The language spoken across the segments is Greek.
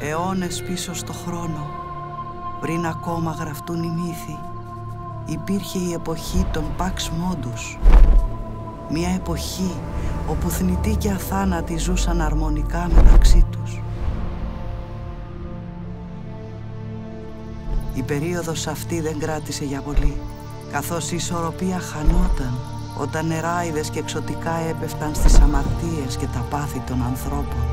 αιώνες πίσω στο χρόνο, πριν ακόμα γραφτούν οι μύθοι, υπήρχε η εποχή των Pax Modus. Μια εποχή όπου θνητοί και αθάνατοι ζούσαν αρμονικά μεταξύ τους. Η περίοδος αυτή δεν κράτησε για πολύ, καθώς η ισορροπία χανόταν όταν νεράιδες και εξωτικά έπεφταν στις αμαρτίες και τα πάθη των ανθρώπων.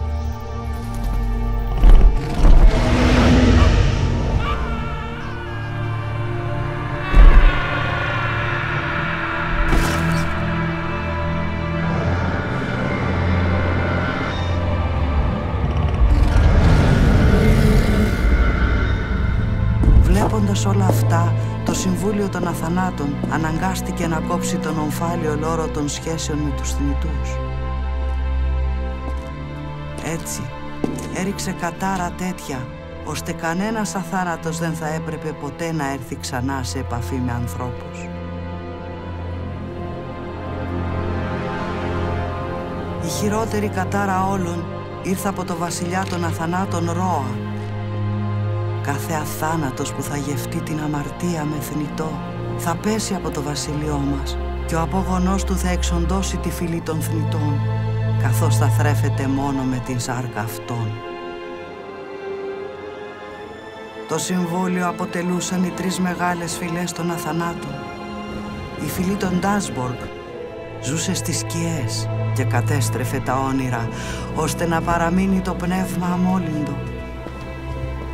Βλέποντας όλα αυτά, το Συμβούλιο των Αθανάτων αναγκάστηκε να κόψει τον ομφάλιο λόρο των σχέσεων με τους θνητούς. Έτσι, έριξε κατάρα τέτοια, ώστε κανένας αθάνατος δεν θα έπρεπε ποτέ να έρθει ξανά σε επαφή με ανθρώπους. Η χειρότερη κατάρα όλων ήρθε από το βασιλιά των Αθανάτων Ρώα. Κάθε αθάνατος που θα γευτεί την αμαρτία με θνητό θα πέσει από το βασίλειό μας και ο απόγονός του θα εξοντώσει τη φυλή των θνητών, καθώς θα θρέφεται μόνο με την σάρκα αυτών. Το συμβούλιο αποτελούσαν οι τρεις μεγάλες φυλές των αθανάτων. Η φυλή των Ντάσμποργκ ζούσε στις σκιές και κατέστρεφε τα όνειρα, ώστε να παραμείνει το πνεύμα αμόλυντο.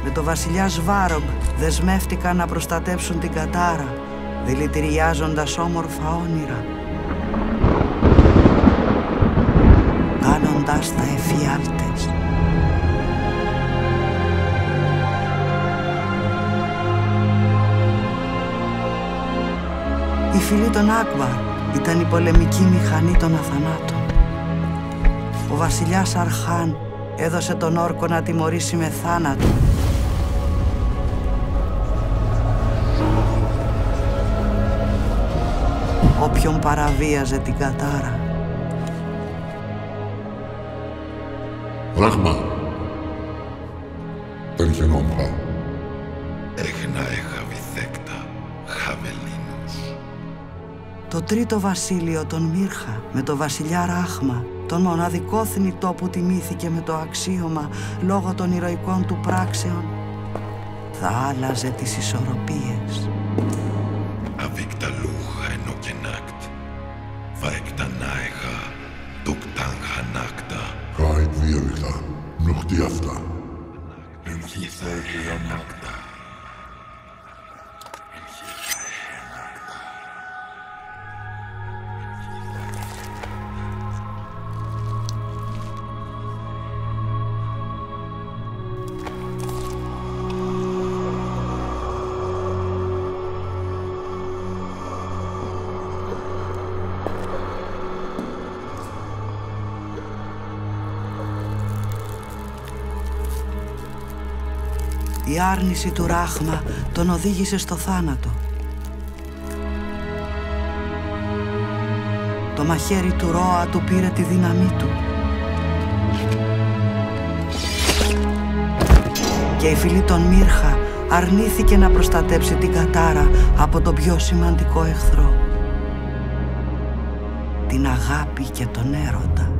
Με το βασιλιά Σβάρογκ δεσμεύτηκαν να προστατέψουν την κατάρα, δηλητηριάζοντας όμορφα όνειρα, κάνοντας τα εφιάλτες. Η φυλή των Άκμπαρ ήταν η πολεμική μηχανή των αθανάτων. Ο βασιλιάς Αρχάν έδωσε τον όρκο να τιμωρήσει με θάνατο όποιον παραβίαζε την κατάρα. Ράχμα, περχενόμπα. Έχνα εχαβιθέκτα, χαβελίνους. Το τρίτο βασίλειο των Μύρχα με το βασιλιά Ράχμα, τον μοναδικό θνητό που τιμήθηκε με το αξίωμα λόγω των ηρωικών του πράξεων, θα άλλαζε τις ισορροπίες. Αβίκταλούχα ενοκενάκτ, βαεκτανάεχα, τουκτάνχανάκτα. Κάιτ διεύχτα, νοχτή αυτά. Ενχιθέγιανάκτα. Η άρνηση του Ράχμα τον οδήγησε στο θάνατο. Το μαχαίρι του Ρώα του πήρε τη δύναμή του. Και η φυλή των Μύρχα αρνήθηκε να προστατέψει την κατάρα από τον πιο σημαντικό εχθρό, την αγάπη και τον έρωτα.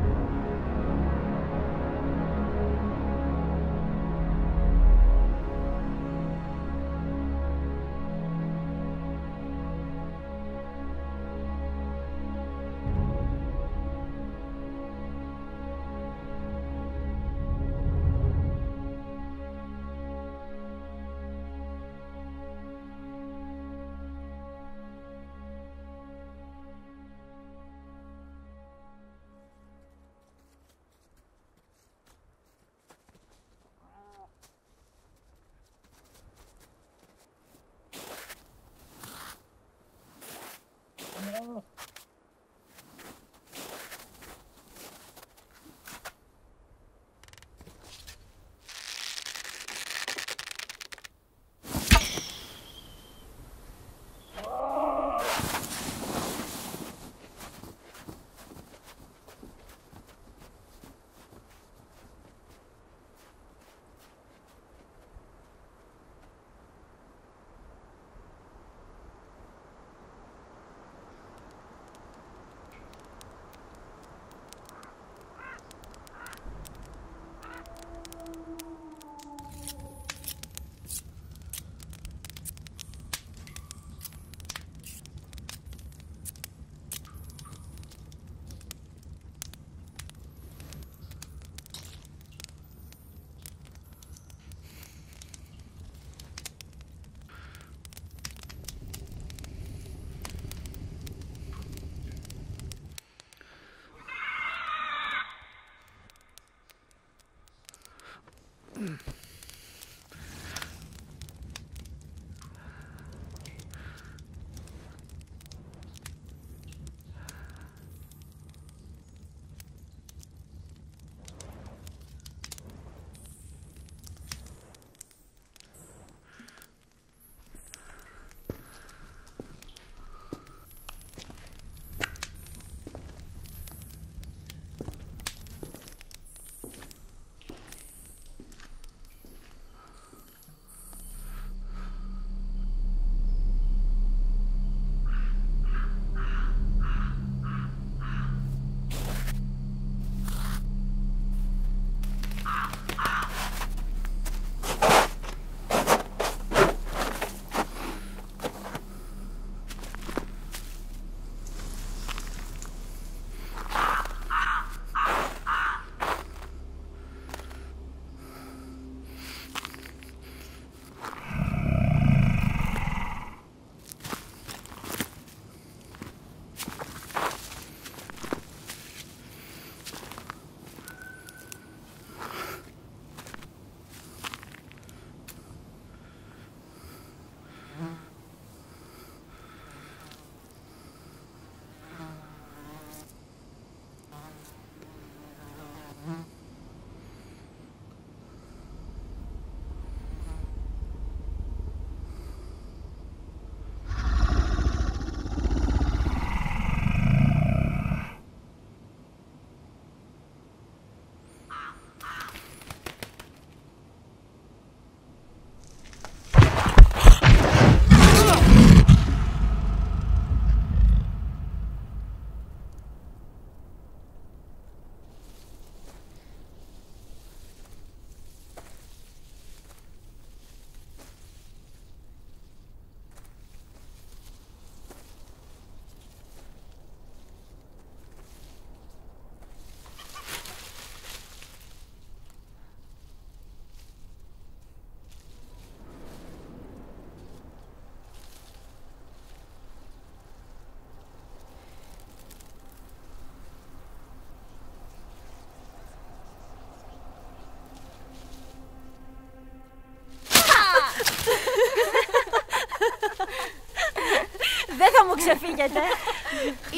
Δεν θα μου ξεφύγετε.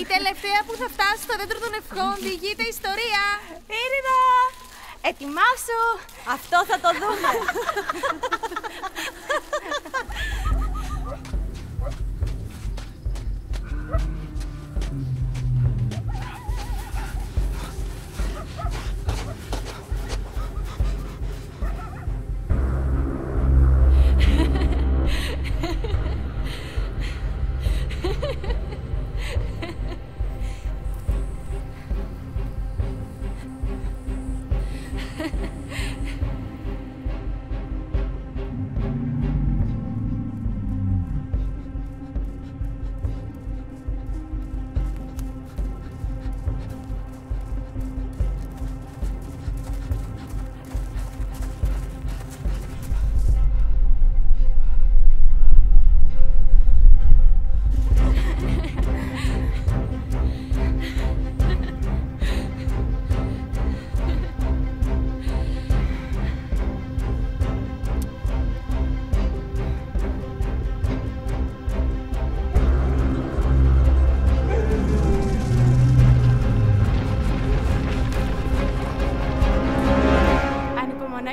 Η τελευταία που θα φτάσει στο δέντρο των ευχών διηγείται ιστορία. Ήριδα! Ετοιμάσου! Αυτό θα το δούμε.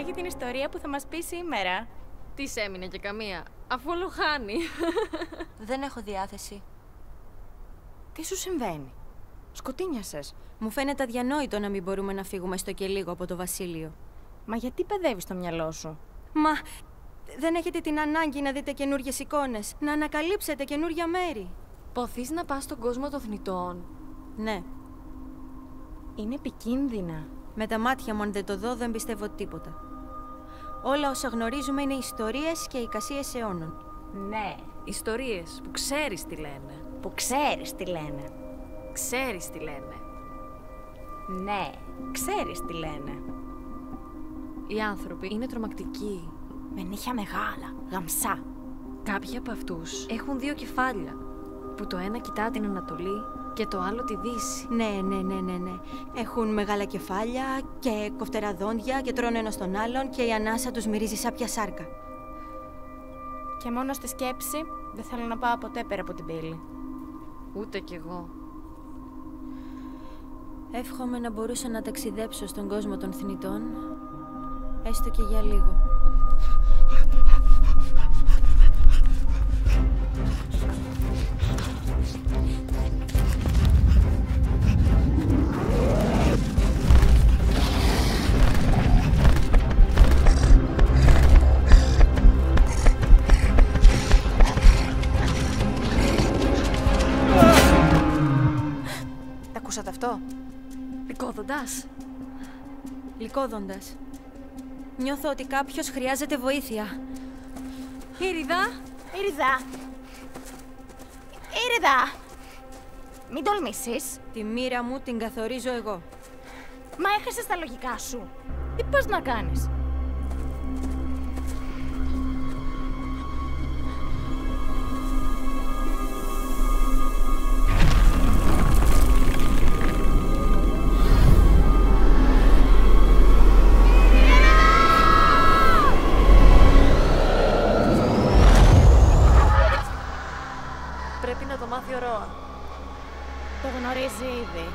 Για την ιστορία που θα μας πει σήμερα. Της έμεινε και καμία, αφού όλο χάνει. Δεν έχω διάθεση. Τι σου συμβαίνει? Σκοτίνιασες. Μου φαίνεται αδιανόητο να μην μπορούμε να φύγουμε στο και λίγο από το βασίλειο. Μα γιατί παιδεύεις το μυαλό σου? Μα δεν έχετε την ανάγκη να δείτε καινούργιες εικόνες, να ανακαλύψετε καινούργια μέρη? Ποθείς να πας στον κόσμο των θνητών? Ναι. Είναι επικίνδυνα. Με τα μάτια μου αν δεν το δω δεν πιστεύω τίποτα. Όλα όσα γνωρίζουμε είναι ιστορίες και εικασίες αιώνων. Ναι. Ιστορίες που ξέρεις τι λένε. Που ξέρεις τι λένε. Ξέρεις τι λένε. Ναι, ξέρεις τι λένε. Οι άνθρωποι είναι τρομακτικοί. Με νύχια μεγάλα, γαμσά. Κάποιοι από αυτούς έχουν δύο κεφάλια, που το ένα κοιτά την Ανατολή Και το άλλο τη Δύση. Ναι. Έχουν μεγάλα κεφάλια και κοφτερά δόντια και τρώνε ένας τον άλλον και η ανάσα τους μυρίζει σάπια σάρκα. Και μόνο στη σκέψη δεν θέλω να πάω ποτέ πέρα από την πύλη. Ούτε κι εγώ. Εύχομαι να μπορούσα να ταξιδέψω στον κόσμο των θνητών, έστω και για λίγο. Τα ακούσατε αυτό? Λυκόδοντας. Νιώθω ότι κάποιος χρειάζεται βοήθεια. Ήριδα! Μην τολμήσεις. Τη μοίρα μου την καθορίζω εγώ. Μα έχασες τα λογικά σου. Τι πας να κάνεις? Πρέπει να το μάθει ο Ρώα. Το γνωρίζει ήδη.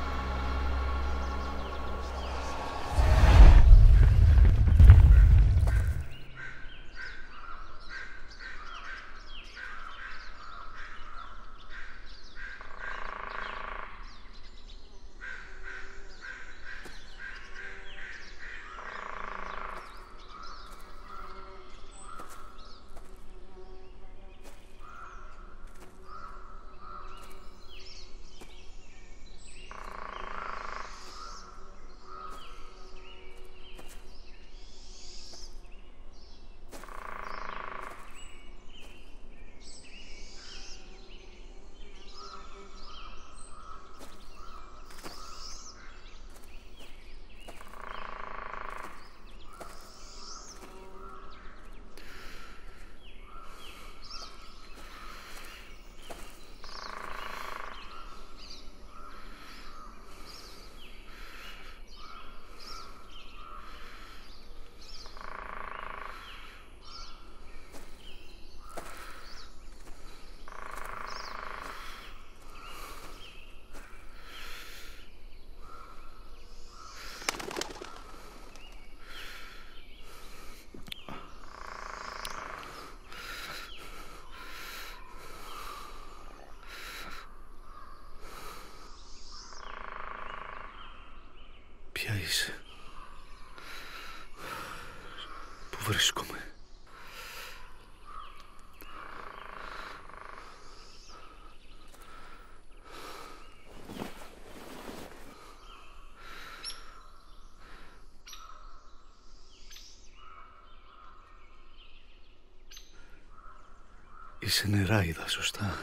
Ποια είσαι? Πού βρίσκομαι? Είσαι νεράιδα, σωστά?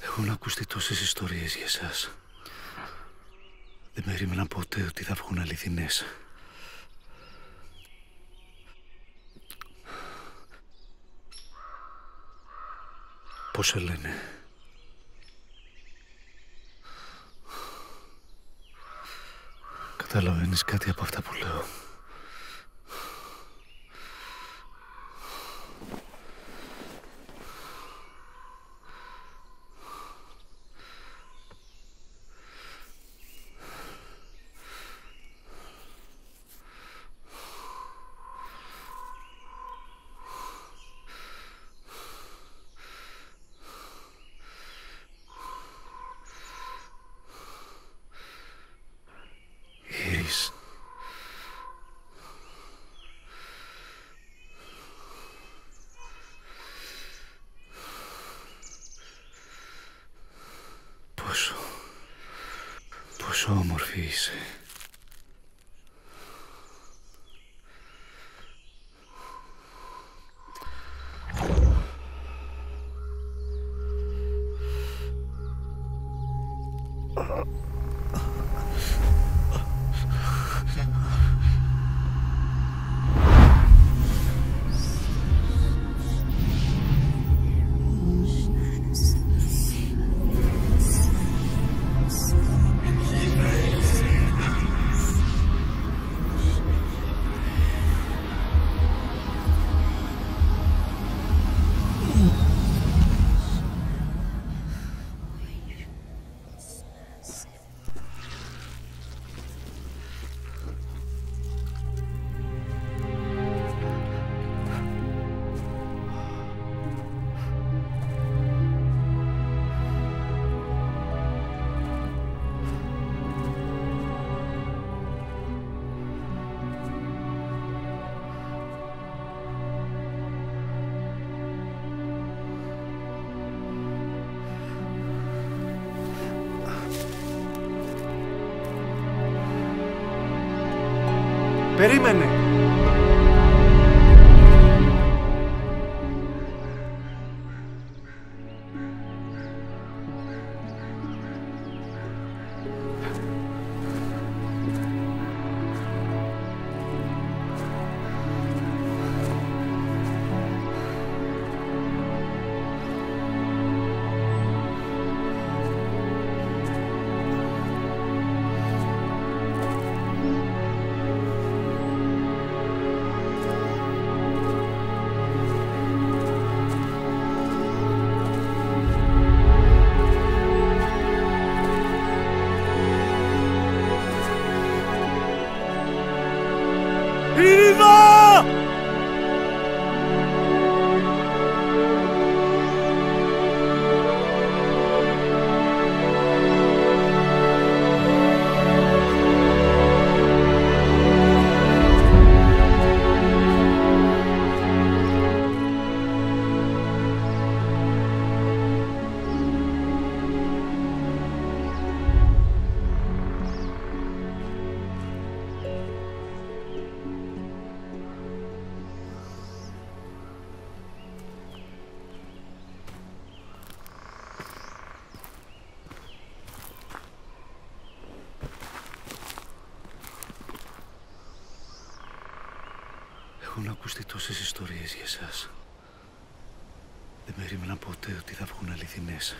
Έχουν ακουστεί τόσες ιστορίες για εσάς. Δεν περίμενα ποτέ ότι θα βγουν αληθινές. Πώς σε λένε? Καταλαβαίνεις κάτι από αυτά που λέω? Πόσο όμορφη είσαι. Περίμενε! Έχουν ακουστεί τόσες ιστορίες για εσάς. Δεν περίμενα ποτέ ότι θα βγουν αληθινές.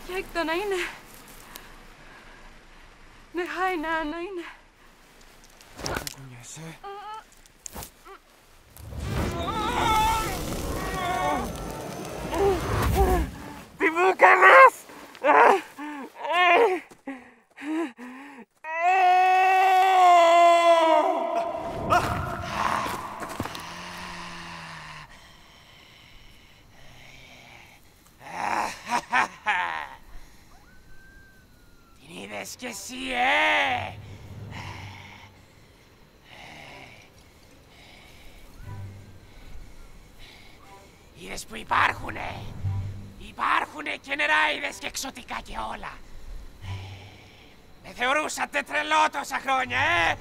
Και έκτονα είναι. Ναι, χάει να άνω είναι. Δεν κουνιέσαι. Τι μου έκανες! Την είδες κι εσύ, Είδες που υπάρχουνε και νεράιδες και εξωτικά και όλα. Με θεωρούσατε τρελό τόσα χρόνια,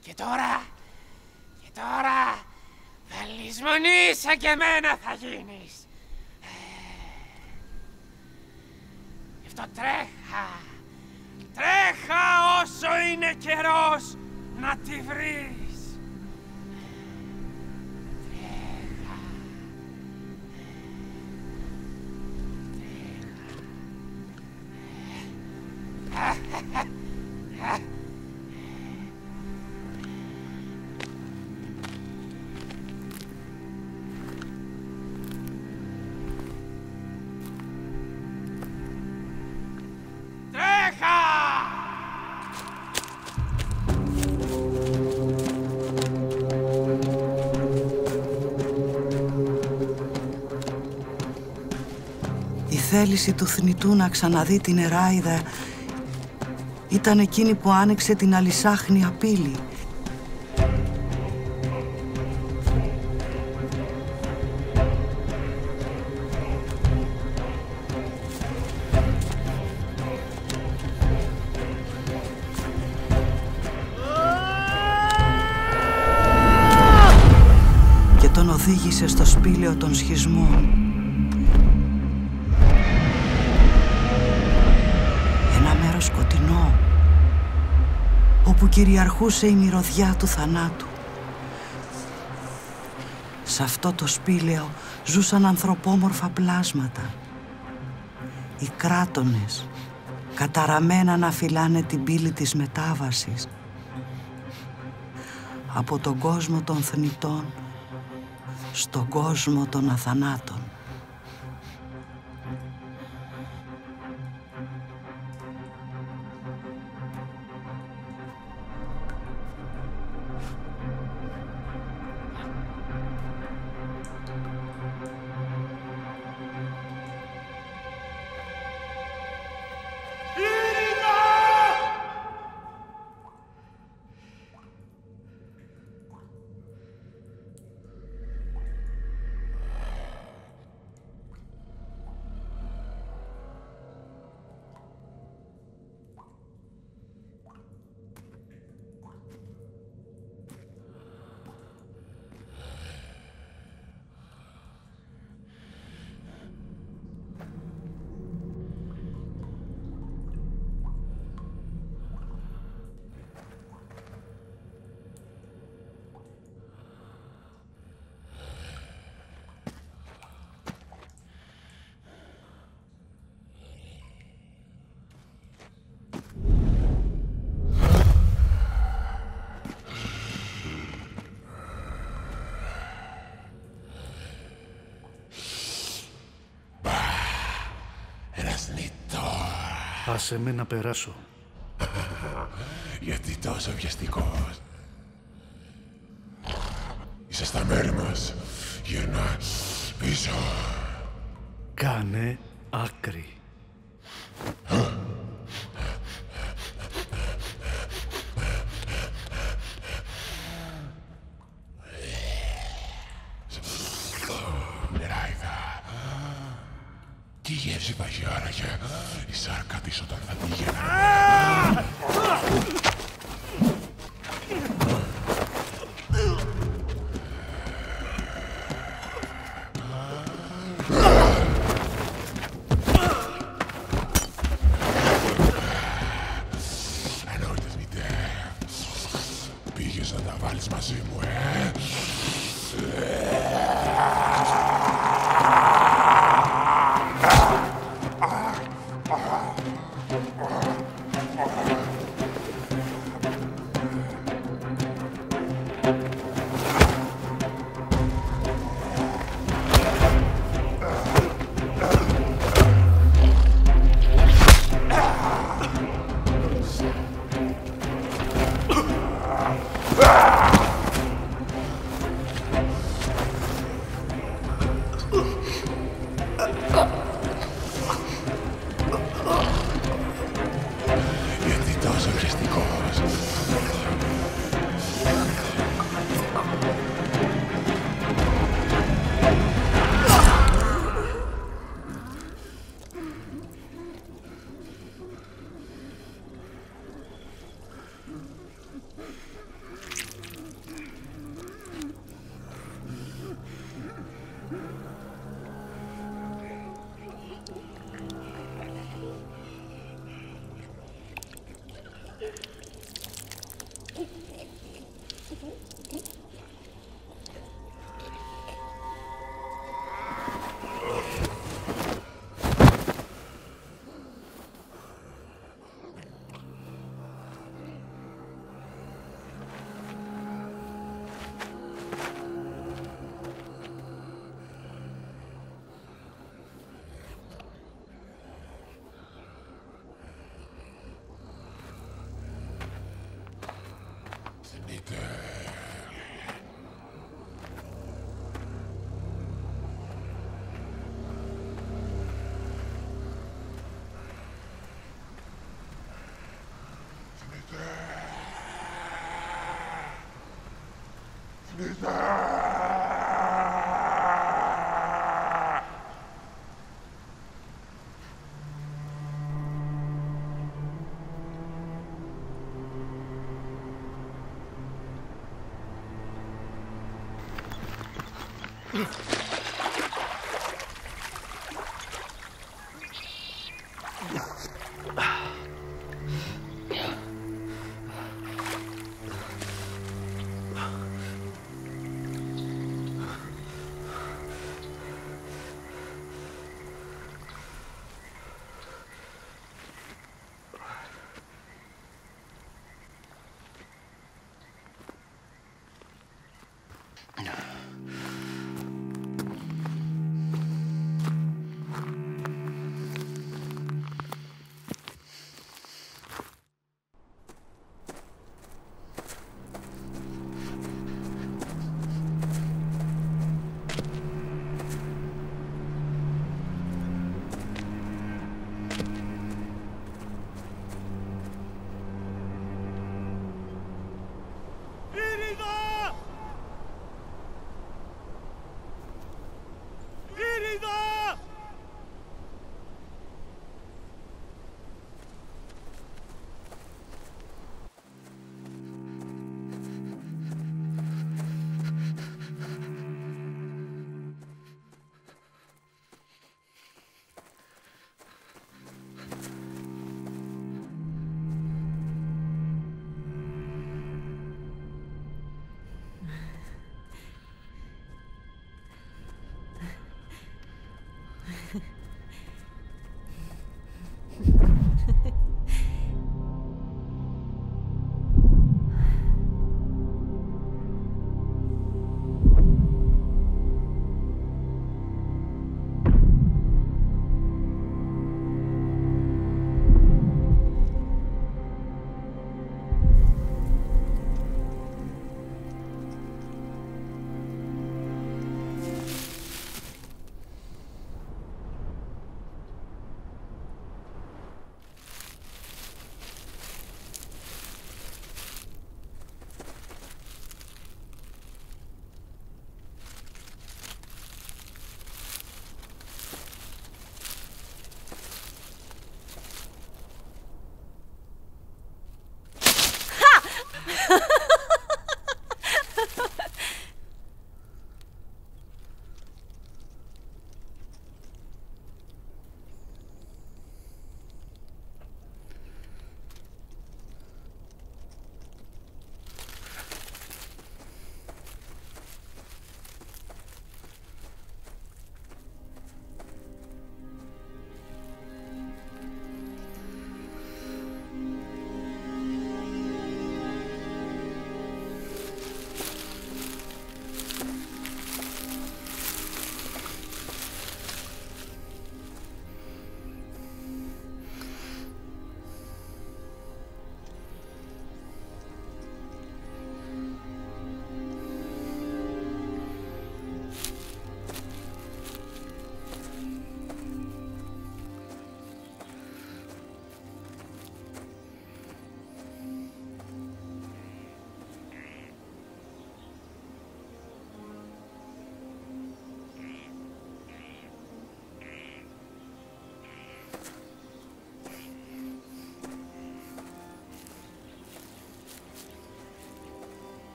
Και τώρα θα λησμονείς σαν και εμένα θα γίνεις. Γι' αυτό τρέχα όσο είναι καιρός να τη βρεις. θέληση του θνητού να ξαναδεί την Εράιδα ήταν εκείνη που άνοιξε την αλυσάχνια πύλη. Και τον οδήγησε στο σπήλαιο των σχισμών. Ένα μέρος σκοτεινό, όπου κυριαρχούσε η μυρωδιά του θανάτου. Σε αυτό το σπήλαιο ζούσαν ανθρωπόμορφα πλάσματα. Οι κράτονες, καταραμένα να φυλάνε την πύλη της μετάβασης από τον κόσμο των θνητών στον κόσμο των αθανάτων. Άσε με να περάσω. Γιατί τόσο βιαστικός? Είσαι στα μέρη μας. Γυρνά πίσω. Κάνε άκρη. Τι γεύση θα έχει άραγε η σάρκα της όταν θα πήγαινε? Εννοείτες μητέ, πήγες να τα βάλεις μαζί μου,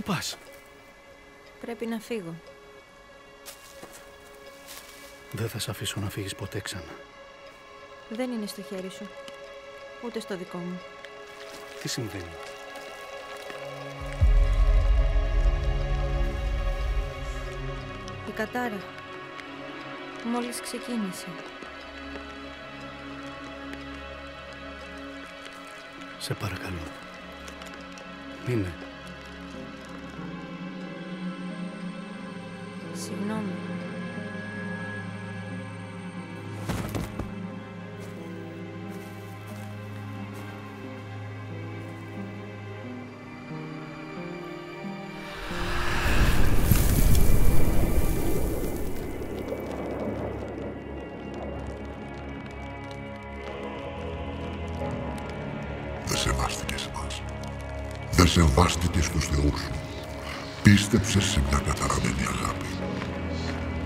πας? Πρέπει να φύγω. Δεν θα σε αφήσω να φύγεις ποτέ ξανά. Δεν είναι στο χέρι σου. Ούτε στο δικό μου. Τι συμβαίνει? Η κατάρα μόλις ξεκίνησε. Σε παρακαλώ. Μείνε. Συγγνώμη. Δεν σεβάστηκες εμάς. Δεν σεβάστηκες τους θεούς σου. Πίστεψες σε μια καταραμένη αγάπη.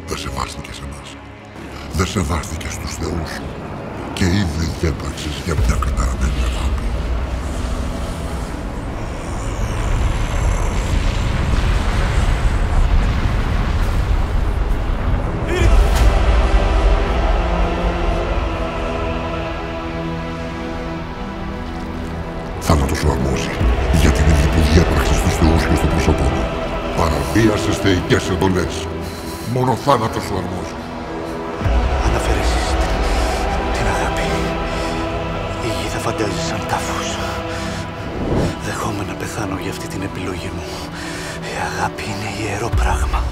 Δεν σεβάστηκες εμάς. Δεν σεβάστηκες τους θεούς σου. Και ήδη διέπραξες για μια καταραμένη αγάπη. Θάνατος σου αρμόζει για την ίδια που διέπραξες στους θεούς και στο πρόσωπό μου. Παραβίασες θεϊκές εντολές. Μόνο θάνατος σου αρμόζει. Αναφέρεσαι την αγάπη. Η γη θα φαντάζει σαν τάφους. Δεχόμαι να πεθάνω για αυτή την επιλογή μου. Η αγάπη είναι ιερό πράγμα.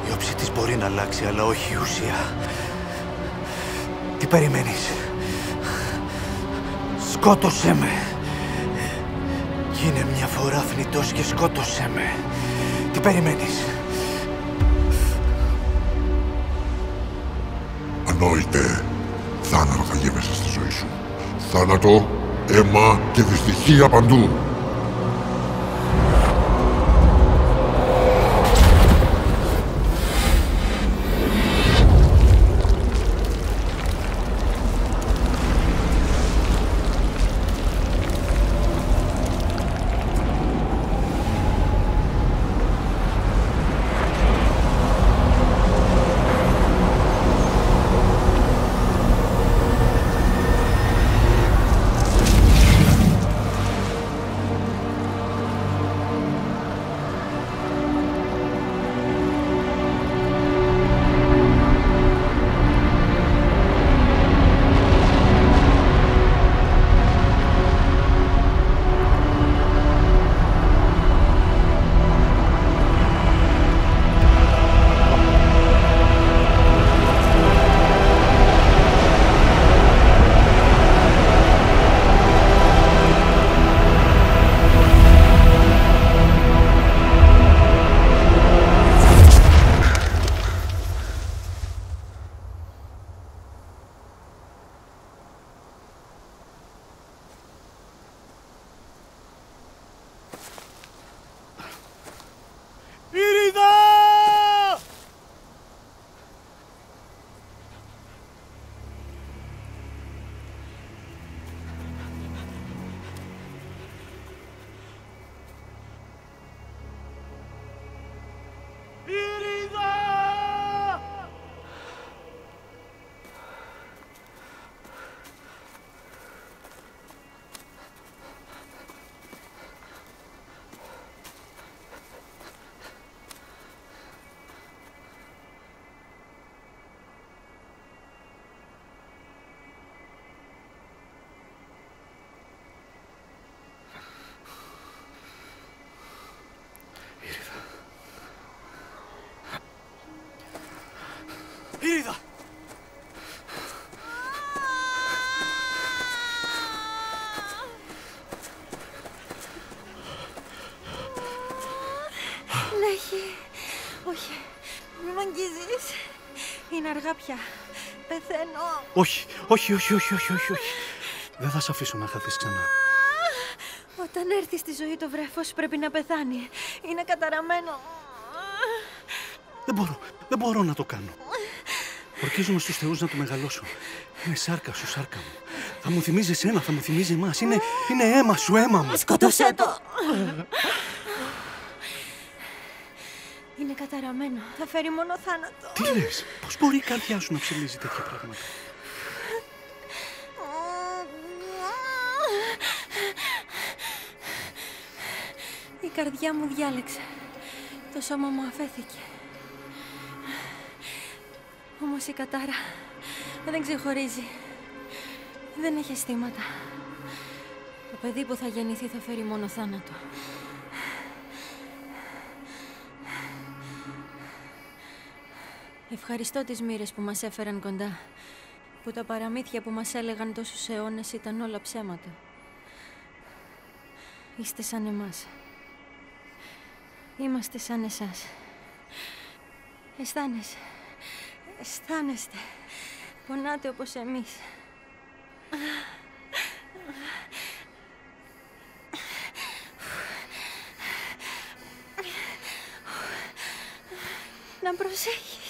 Η όψη της μπορεί να αλλάξει, αλλά όχι η ουσία. Τι περιμένεις? Σκότωσέ με. Γίνε μια φορά θνητός και σκότωσέ με. Τι περιμένεις? Ανόητε, θάνατο θα γεύεσαι στη ζωή σου. Θάνατο, αίμα και δυστυχία παντού. Ήριδα! Λέχη, όχι, μην μ' αγγίζεις. Είναι αργά πια. Πεθαίνω. Όχι, όχι, όχι, όχι, όχι, όχι, όχι. Δεν θα σε αφήσω να χαθείς ξανά. Όταν έρθει στη ζωή το βρέφος πρέπει να πεθάνει. Είναι καταραμένο. Δεν μπορώ να το κάνω. Ορκίζομαι στους θεούς να το μεγαλώσω. Είναι σάρκα σου, σάρκα μου. Θα μου θυμίζει εσένα, θα μου θυμίζει εμάς. Είναι αίμα σου, αίμα μου. Σκότωσέ το! Είναι καταραμένο. Θα φέρει μόνο θάνατο. Τι λες, πώς μπορεί η καρδιά σου να ψελίζει τέτοια πράγματα? Η καρδιά μου διάλεξε. Το σώμα μου αφέθηκε. Όμως η κατάρα δεν ξεχωρίζει. Δεν έχει αισθήματα. Το παιδί που θα γεννηθεί θα φέρει μόνο θάνατο. Ευχαριστώ τις μοίρες που μας έφεραν κοντά, που τα παραμύθια που μας έλεγαν τόσους αιώνες ήταν όλα ψέματα. Είστε σαν εμάς. Είμαστε σαν εσάς. Αισθάνεστε. Πονάτε όπως εμείς. Να προσέχεις.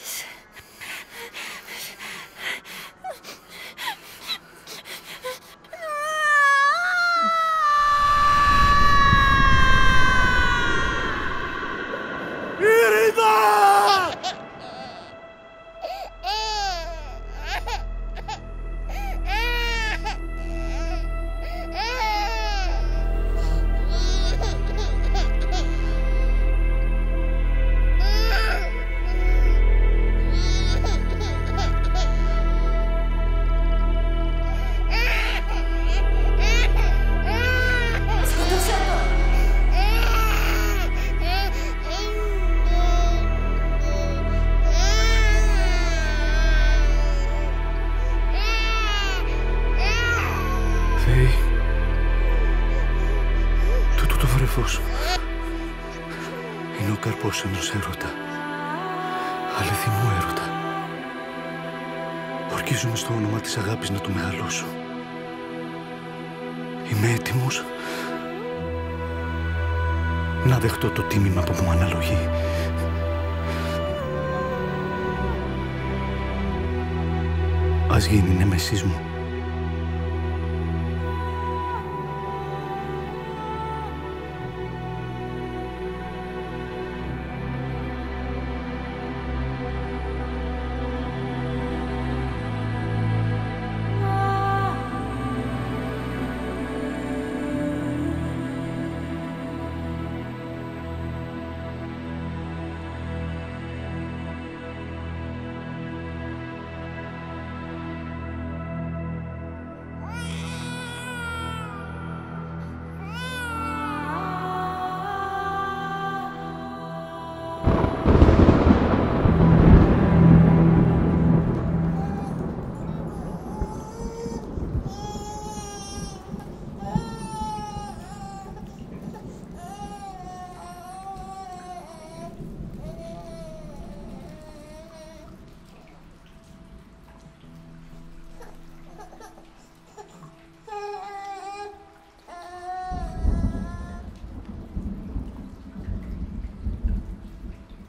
Είναι ο καρπός ενός έρωτα. Αληθινού έρωτα. Ορκίζομαι στο όνομα της αγάπης να το μεγαλώσω. Είμαι έτοιμος να δεχτώ το τίμημα που μου αναλογεί. Ας γίνει νέμεσής μου.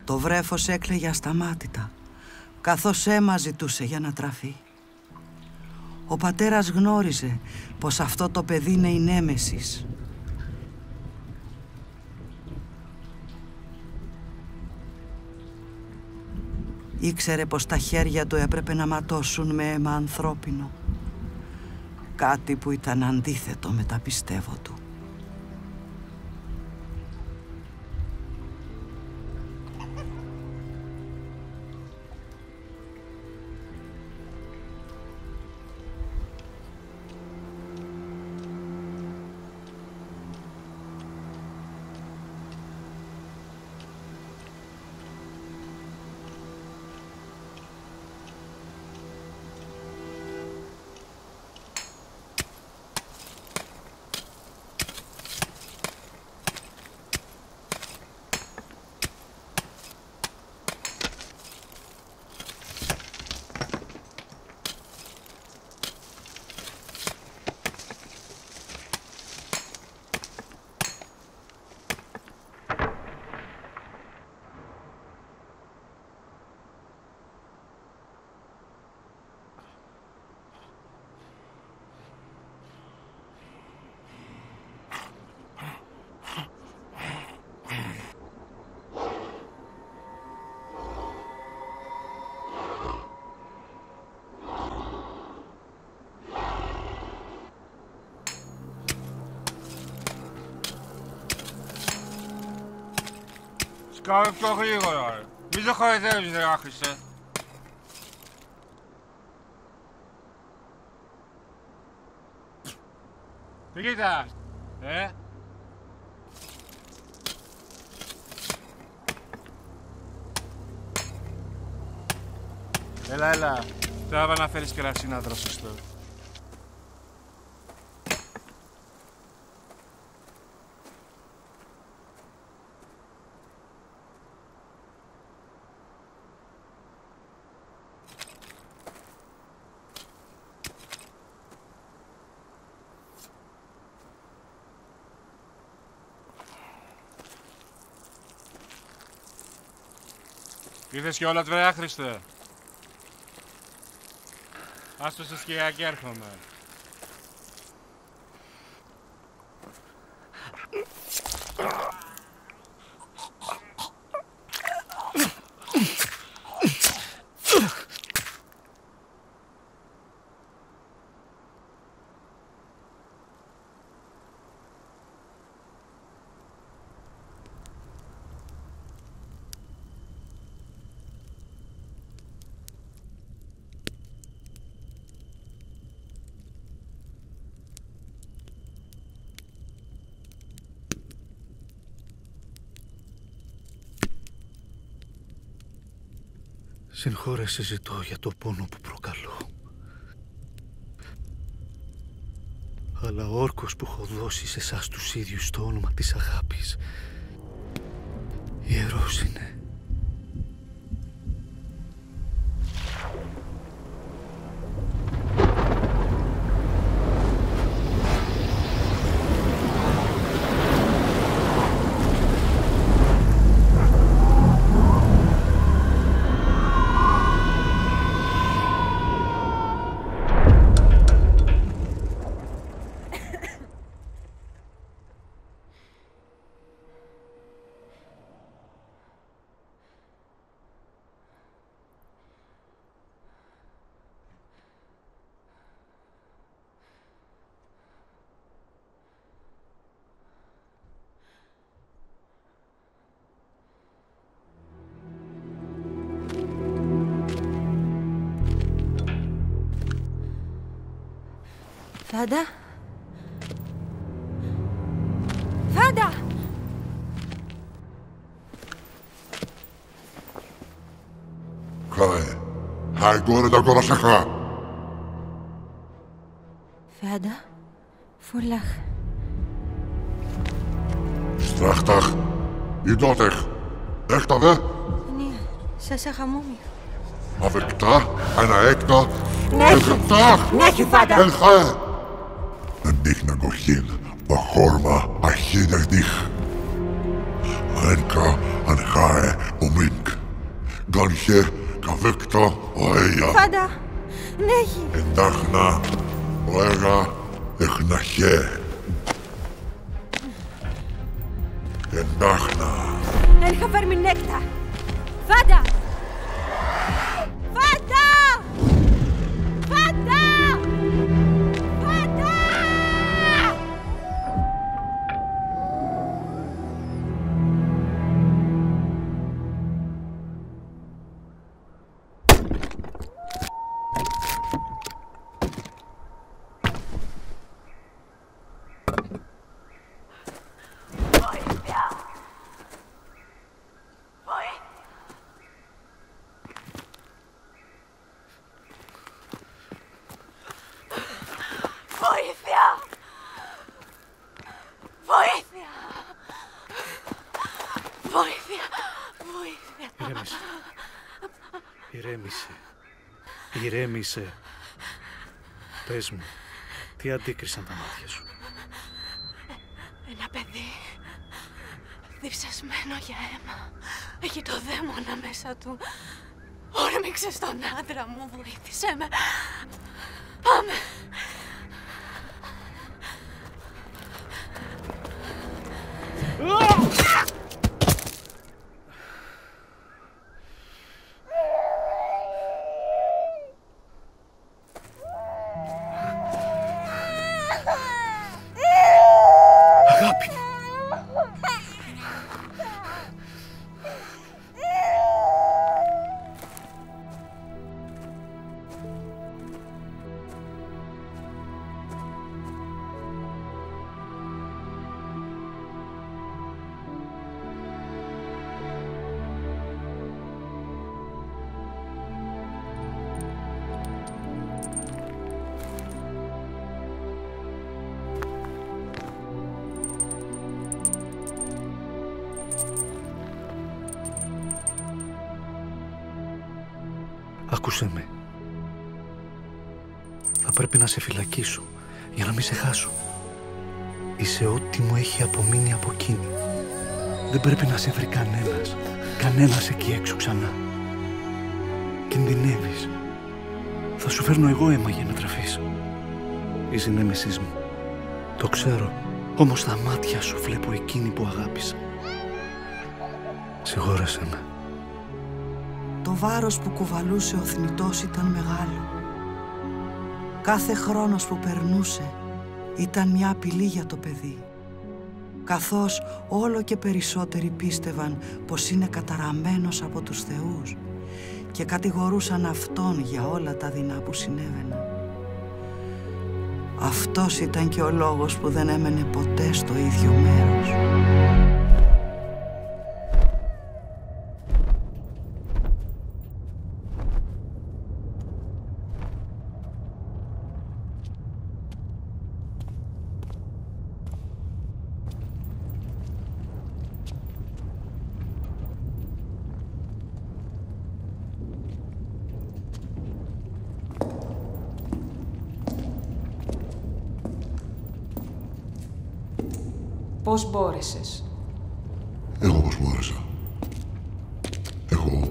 Το βρέφος έκλαιγε ασταμάτητα, καθώς αίμα ζητούσε για να τραφεί. Ο πατέρας γνώριζε πως αυτό το παιδί είναι η νέμεσης. Ήξερε πως τα χέρια του έπρεπε να ματώσουν με αίμα ανθρώπινο. Κάτι που ήταν αντίθετο με τα πιστεύω του. Κάνε πιο γρήγορα, ρε. Μη σε χαϊδεύεις, ρε άχρηστε. Τι κοιτάς, Έλα. Τράβα να φέρεις κρασί να δροσιστώ. Ήρθες κιόλας, βρε άχρηστε. Άστο σε σκιά και έρχομαι. Συγχώρεσαι ζητώ για το πόνο που προκαλώ. Αλλά ο όρκος που έχω δώσει σε εσάς τους ίδιους το όνομα της αγάπης ιερός είναι. Φάντα! Φάντα! Χαέ, χαϊγκόρε τα κορασαχά. Φάντα, φουλάχ. Στράχταχ, ιντότεχ, έχτα δε. Ναι, σας χαμούμι. Αβεκτά, ένα έκτα, Νέχει, νέχει Φάντα. Ελχαέ. Εντύχ να κοχήν, παχόρμα, αχίδερ δίχ. Ανκα, ανχάε, ομίνκ. Γκάνχε, καβέκτα, οέια. Φάντα, νέχει. Εντάχνα, οέγα, εχναχέ. Εντάχνα. Έλχα φέρμι νέκτα. Φάντα! Φάντα! Φάντα! Φάντα! Ηρέμησε. Πες μου, τι αντίκρισαν τα μάτια σου? Ένα παιδί, διψασμένο για αίμα. Έχει το δαίμονα μέσα του. Όρμηξε στον άντρα μου, βοήθησε με. Πάμε. Άκουσέ με. Θα πρέπει να σε φυλακίσω για να μην σε χάσω. Είσαι ό,τι μου έχει απομείνει από εκείνη. Δεν πρέπει να σε βρει κανένας εκεί έξω ξανά. Κινδυνεύεις. Θα σου φέρνω εγώ αίμα για να τραφείς. Είσαι νέμεσής μου. Το ξέρω, όμως στα μάτια σου βλέπω εκείνη που αγάπησα. Συγχώρεσέ με. Το βάρος που κουβαλούσε ο θνητός ήταν μεγάλο. Κάθε χρόνος που περνούσε ήταν μια απειλή για το παιδί, καθώς όλο και περισσότεροι πίστευαν πως είναι καταραμένος από τους θεούς και κατηγορούσαν αυτόν για όλα τα δεινά που συνέβαιναν. Αυτός ήταν και ο λόγος που δεν έμενε ποτέ στο ίδιο μέρος. Πώς μπόρεσες? Εγώ πώς μπόρεσα. Εγώ.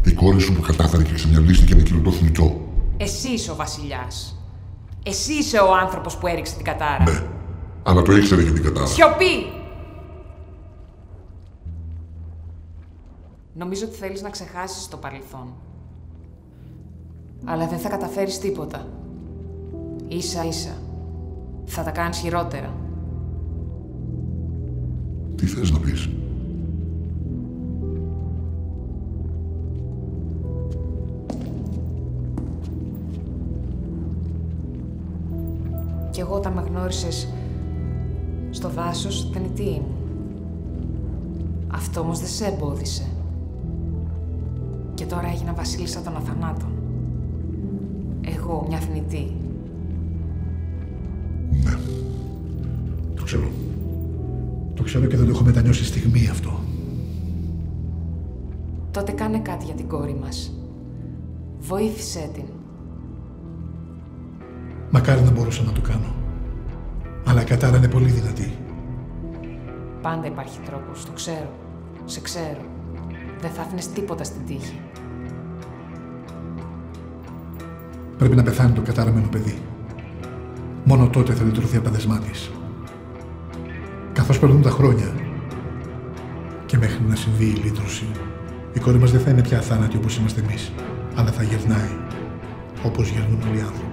Η κόρη σου που κατάφερε και ξεμυαλίστηκε με εκείνο το θνητό. Εσύ είσαι ο βασιλιάς. Εσύ είσαι ο άνθρωπος που έριξε την κατάρα. Ναι, αλλά το ήξερε για την κατάρα. Σιωπή! Νομίζω ότι θέλεις να ξεχάσεις το παρελθόν. Αλλά δεν θα καταφέρεις τίποτα. Ίσα-ίσα. Θα τα κάνεις χειρότερα. Τι θες να πεις? Κι εγώ όταν με γνώρισες στο δάσος θνητή ήμουν. Αυτό όμως δεν σε εμπόδισε. Και τώρα έγινα βασίλισσα των αθανάτων. Εγώ, μια θνητή. Ναι. Το ξέρω. Το ξέρω και δεν το έχω μετανιώσει στιγμή αυτό. Τότε κάνε κάτι για την κόρη μας. Βοήθησέ την. Μακάρι να μπορούσα να το κάνω. Αλλά η κατάρα είναι πολύ δυνατή. Πάντα υπάρχει τρόπος, το ξέρω. Σε ξέρω. Δεν θα άφηνες τίποτα στην τύχη. Πρέπει να πεθάνει το κατάραμενο παιδί. Μόνο τότε θα λυτρωθεί από τα δεσμά της. Καθώς περνούν τα χρόνια και μέχρι να συμβεί η λύτρωση, η κόρη μας δεν θα είναι πια αθάνατη όπως είμαστε εμείς, αλλά θα γερνάει όπως γερνούν όλοι οι άνθρωποι.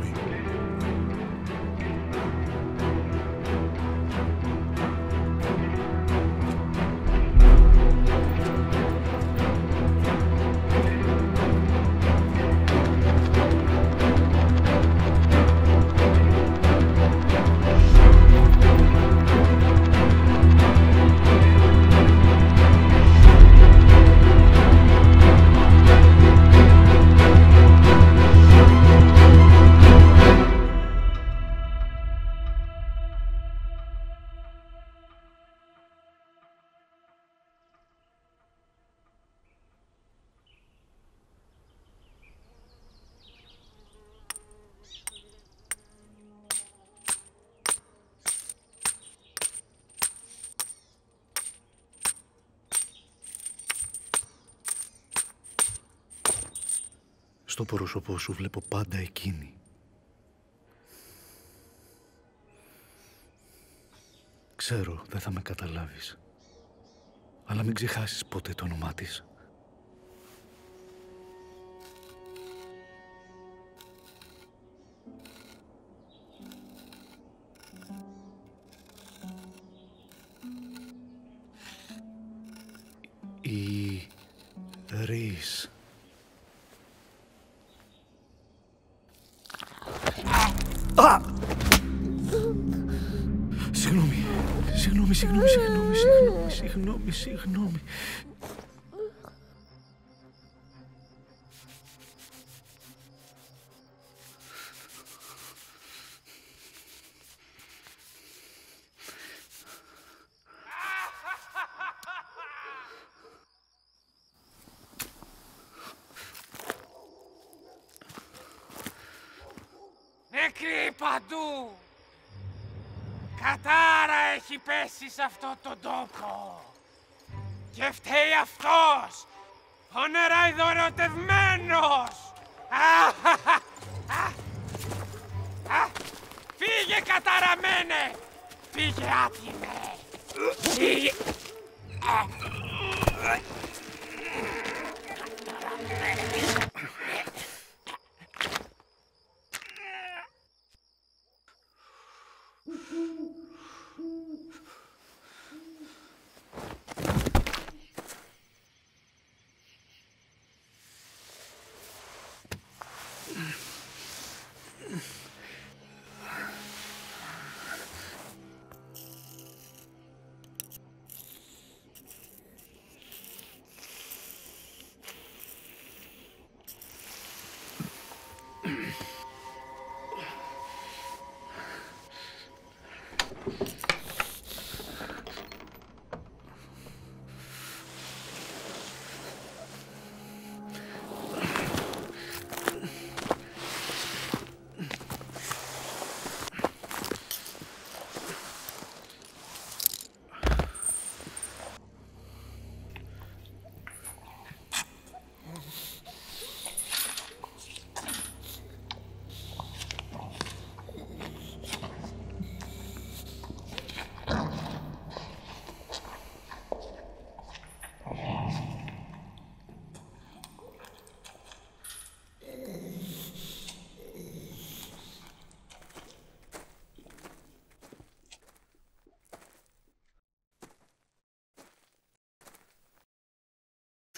Στο πρόσωπό σου βλέπω πάντα εκείνη. Ξέρω, δεν θα με καταλάβεις. Αλλά μην ξεχάσεις ποτέ το όνομά της. Η Ρίς. Α! Συγγνώμη. παντού. Κατάρα έχει πέσει σε αυτό τον τόπο. Και φταίει αυτός, ο νεραϊδωρεωτευμένος. Φύγε, καταραμένε! Φύγε, άτιμε! Φύγε!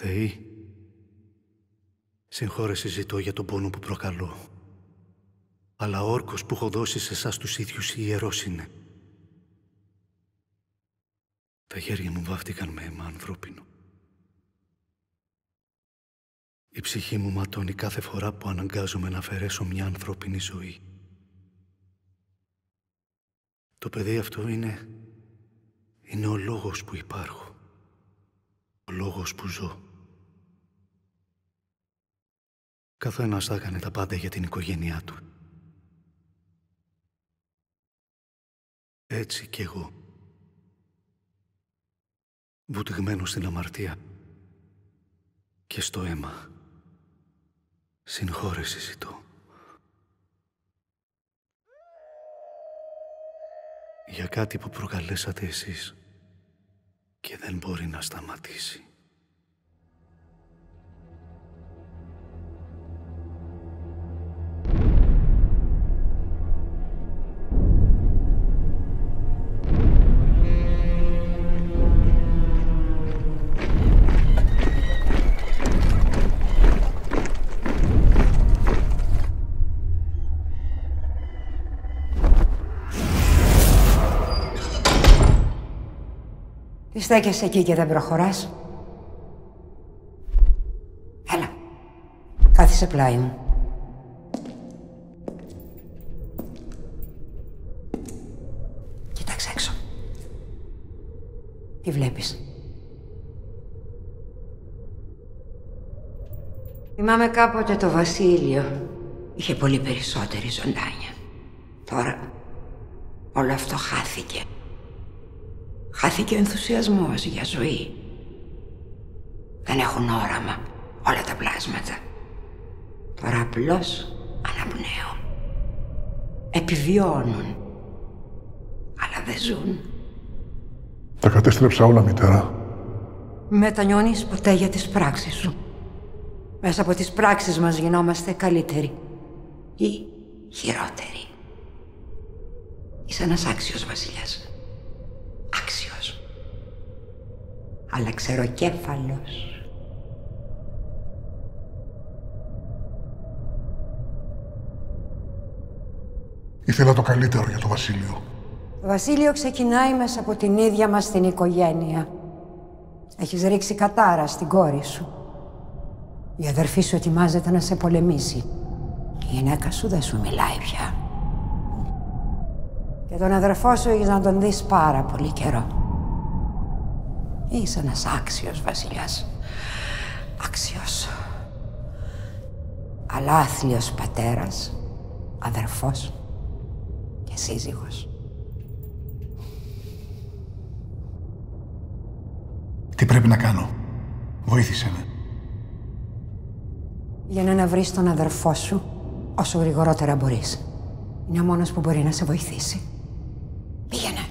Θεή, συγχώρεση ζητώ για τον πόνο που προκαλώ. Αλλά ο όρκος που έχω δώσει σε εσάς τους ίδιους ιερός είναι. Τα χέρια μου βάφτηκαν με αίμα ανθρώπινο. Η ψυχή μου ματώνει κάθε φορά που αναγκάζομαι να αφαιρέσω μια ανθρώπινη ζωή. Το παιδί αυτό είναι ο λόγος που υπάρχω. Ο λόγος που ζω. Καθένας θα έκανε τα πάντα για την οικογένειά του. Έτσι κι εγώ. Βουτυγμένος στην αμαρτία και στο αίμα. Συγχώρεση ζητώ. Για κάτι που προκαλέσατε εσείς και δεν μπορεί να σταματήσει. Τι στέκεσαι εκεί και δεν προχωράς? Έλα, κάθισε πλάι μου. Κοίταξε έξω. Τι βλέπεις? Θυμάμαι κάποτε το βασίλειο είχε πολύ περισσότερη ζωντάνια. Τώρα όλο αυτό χάθηκε. Χάθηκε ο ενθουσιασμός για ζωή. Δεν έχουν όραμα όλα τα πλάσματα. Τώρα απλώς αναπνέουν. Επιβιώνουν. Αλλά δεν ζουν. Τα κατέστρεψα όλα, μητέρα. Μετανιώνεις ποτέ για τις πράξεις σου? Μέσα από τις πράξεις μας γινόμαστε καλύτεροι ή χειρότεροι. Είσαι ένας άξιος βασιλιάς. Άξιος. Αλλά ξεροκέφαλος. Ήθελα το καλύτερο για το βασίλειο. Το βασίλειο ξεκινάει μέσα από την ίδια μας την οικογένεια. Έχεις ρίξει κατάρα στην κόρη σου. Η αδερφή σου ετοιμάζεται να σε πολεμήσει. Η γυναίκα σου δεν σου μιλάει πια. Και τον αδερφό σου έχεις να τον δεις πάρα πολύ καιρό. Είσαι ένας άξιος βασιλιάς. Άξιος. Αλλά άθλιος πατέρας, αδερφός και σύζυγος. Τι πρέπει να κάνω? Βοήθησε με. Για να βρεις τον αδερφό σου όσο γρηγορότερα μπορείς. Είναι ο μόνος που μπορεί να σε βοηθήσει. Πήγαινε.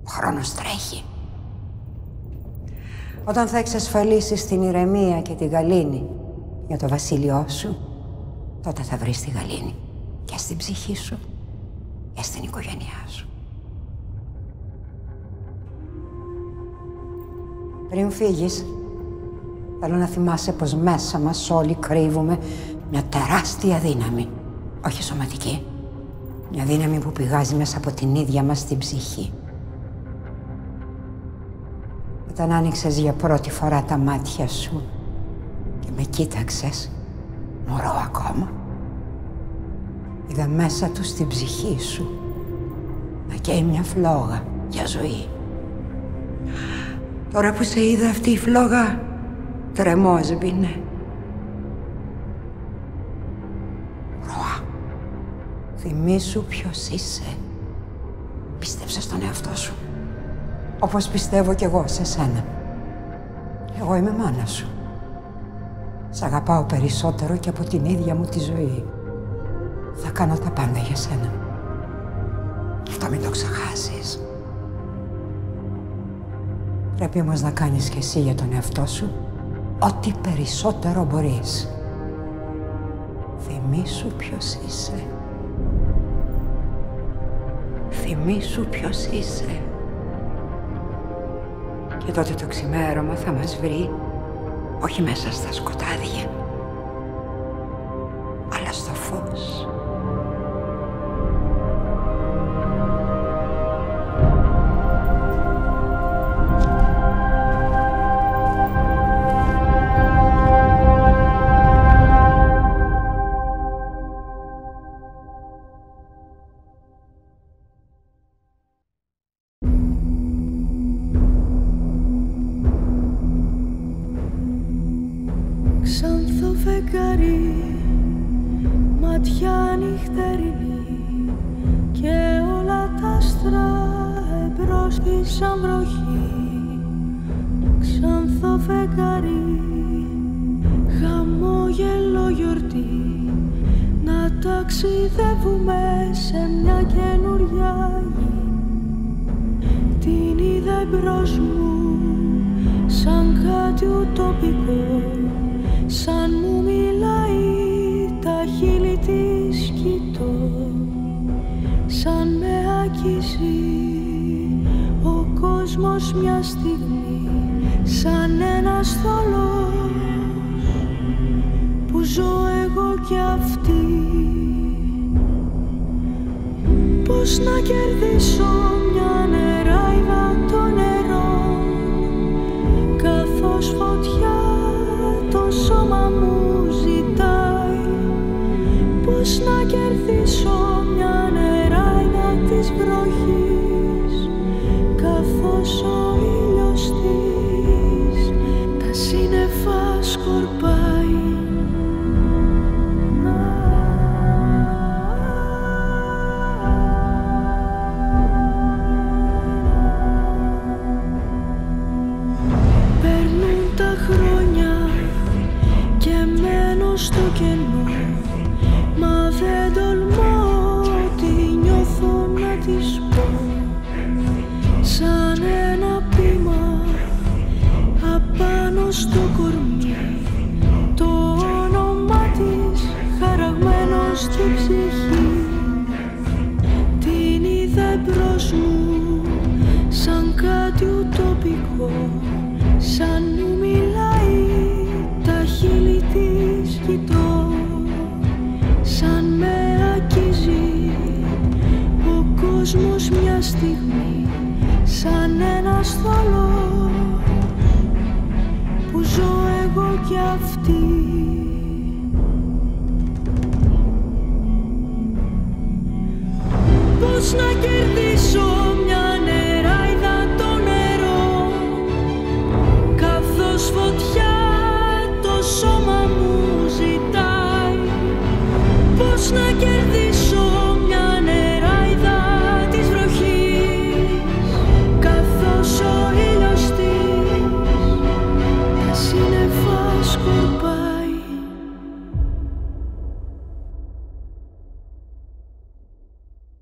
Ο χρόνος τρέχει. Όταν θα εξασφαλίσεις την ηρεμία και τη γαλήνη για το βασίλειό σου, τότε θα βρεις τη γαλήνη και στην ψυχή σου και στην οικογένειά σου. Πριν φύγεις, θέλω να θυμάσαι πως μέσα μας όλοι κρύβουμε μια τεράστια δύναμη. Όχι σωματική. Μια δύναμη που πηγάζει μέσα από την ίδια μας την ψυχή. Όταν άνοιξες για πρώτη φορά τα μάτια σου και με κοίταξες, μωρό ακόμα, είδα μέσα του στην ψυχή σου να καίει μια φλόγα για ζωή. Τώρα που σε είδα αυτή η φλόγα, τρεμός μπήνε. Ρωά, θυμήσου ποιος είσαι. Πίστεψε στον εαυτό σου. Όπως πιστεύω κι εγώ σε σένα. Εγώ είμαι μάνα σου. Σ' αγαπάω περισσότερο και από την ίδια μου τη ζωή. Θα κάνω τα πάντα για σένα. Αυτό μην το ξεχάσεις. Πρέπει όμως να κάνεις κι εσύ για τον εαυτό σου ό,τι περισσότερο μπορείς. Θυμήσου ποιος είσαι. Θυμήσου ποιος είσαι. Και τότε το ξημέρωμα θα μας βρει, όχι μέσα στα σκοτάδια, αλλά στο φως. Ματιά νυχτερινή και όλα τα άστρα εμπρός της σαν βροχή. Ξανθό φεγγάρι, χαμόγελο γιορτή, να ταξιδεύουμε σε μια καινούρια γη. Την είδα εμπρός μου σαν κάτι ουτοπικό, σαν μου μιλάει τα χείλη της κοιτώ, σαν με αγγίζει ο κόσμος μια στιγμή, σαν ένας θολός που ζω εγώ κι αυτή. Πώς να κερδίσω μια νεράιδα το νερό, καθώς φωτιά το σώμα μου ζητάει. Πώς να κερδίσω μια νεράιδα της βροχής, καθώς ο ήλιος της τα σύννεφα σκορπάει. Περνούν τα χρόνια και μένω στο κενό, μα δεν τολμώ τι νιώθω να της πω. Σαν ένα ποίημα απάνω στο κορμί, το όνομα της χαραγμένο στη ψυχή. Την είδα εμπρός μου σαν κάτι ουτοπικό, σαν μου μιλάει τα χείλη της κοιτώ, σαν με αγγίζει ο κόσμος μια στιγμή, σαν ένας θολός που ζω εγώ κι αυτή. Πώς να κερδίσω μια νεράιδα το νερό, καθώς φωτιά το σώμα μου ζητάει. Πώς να κερδίσω